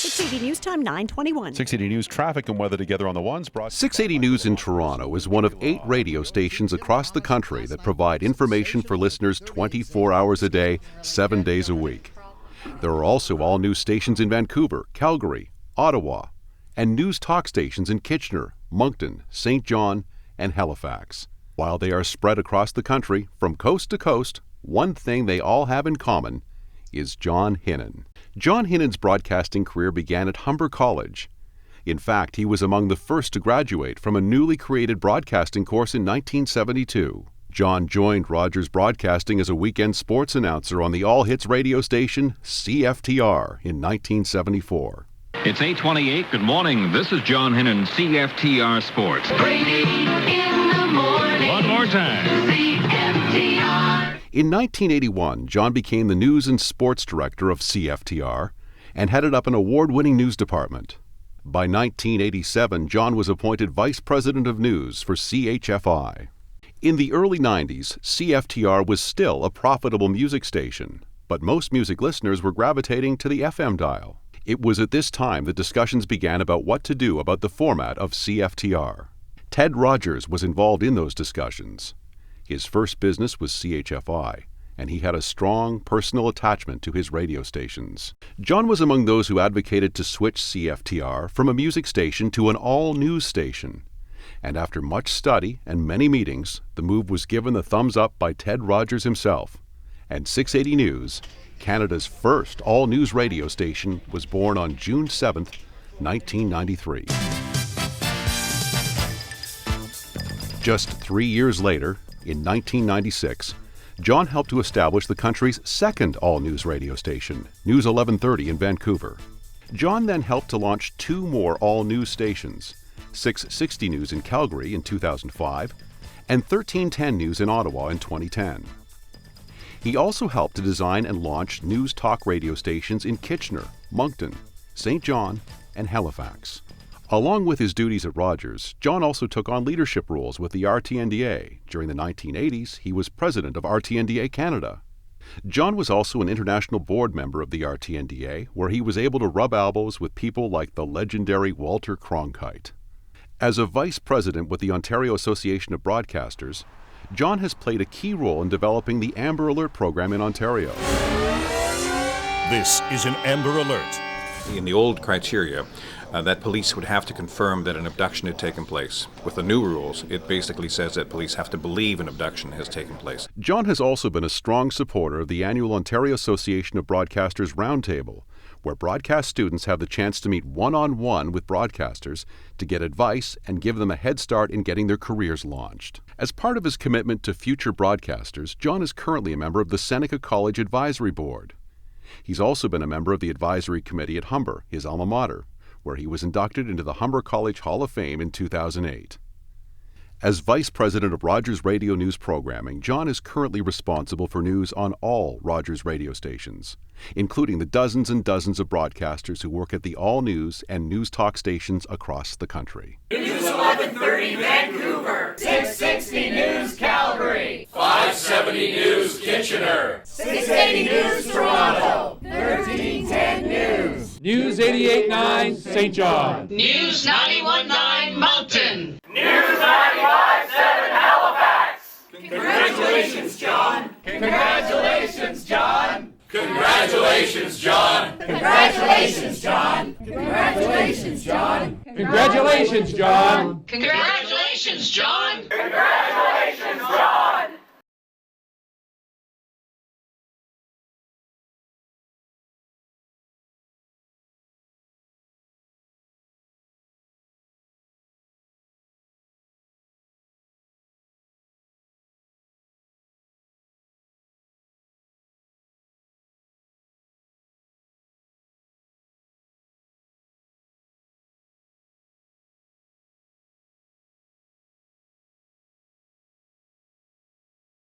680 News Time 9:21. 680 News traffic and weather together on the ones. 680 News in Toronto is one of 8 radio stations across the country that provide information for listeners 24 hours a day, 7 days a week. There are also all news stations in Vancouver, Calgary, Ottawa, and news talk stations in Kitchener, Moncton, St. John, and Halifax. While they are spread across the country, from coast to coast, one thing they all have in common is John Hinnon. John Hinnon's broadcasting career began at Humber College. In fact, he was among the first to graduate from a newly created broadcasting course in 1972. John joined Rogers Broadcasting as a weekend sports announcer on the all-hits radio station CFTR in 1974. It's 8:28. Good morning. This is John Hinnon, CFTR Sports. Brady in the morning. One more time. CFTR. In 1981, John became the news and sports director of CFTR and headed up an award-winning news department. By 1987, John was appointed vice president of news for CHFI. In the early 90s, CFTR was still a profitable music station, but most music listeners were gravitating to the FM dial. It was at this time that discussions began about what to do about the format of CFTR. Ted Rogers was involved in those discussions. His first business was CHFI, and he had a strong personal attachment to his radio stations. John was among those who advocated to switch CFTR from a music station to an all-news station. And after much study and many meetings, the move was given the thumbs up by Ted Rogers himself. And 680 News, Canada's first all-news radio station, was born on June 7, 1993. Just 3 years later, in 1996, John helped to establish the country's second all-news radio station, News 1130 in Vancouver. John then helped to launch 2 more all-news stations, 660 News in Calgary in 2005 and 1310 News in Ottawa in 2010. He also helped to design and launch news talk radio stations in Kitchener, Moncton, St. John, and Halifax. Along with his duties at Rogers, John also took on leadership roles with the RTDNA. During the 1980s, he was president of RTDNA Canada. John was also an international board member of the RTDNA, where he was able to rub elbows with people like the legendary Walter Cronkite. As a vice president with the Ontario Association of Broadcasters, John has played a key role in developing the Amber Alert program in Ontario. This is an Amber Alert. In the old criteria, that police would have to confirm that an abduction had taken place. With the new rules, it basically says that police have to believe an abduction has taken place. John has also been a strong supporter of the annual Ontario Association of Broadcasters Roundtable, where broadcast students have the chance to meet one-on-one with broadcasters to get advice and give them a head start in getting their careers launched. As part of his commitment to future broadcasters, John is currently a member of the Seneca College Advisory Board. He's also been a member of the advisory committee at Humber, his alma mater, where he was inducted into the Humber College Hall of Fame in 2008. As Vice President of Rogers Radio News Programming, John is currently responsible for news on all Rogers radio stations, including the dozens and dozens of broadcasters who work at the All News and News Talk stations across the country. News 1130 Vancouver. 660 News Calgary. 570 News Kitchener. 680 News Toronto. 1310 News. News 88.9 St. John. News 91.9 Moncton. News 95.7 Halifax. Congratulations, John. Congratulations, John. Congratulations, John. Congratulations, John. Congratulations, John. Congratulations, John. Congratulations, John. Congratulations, John.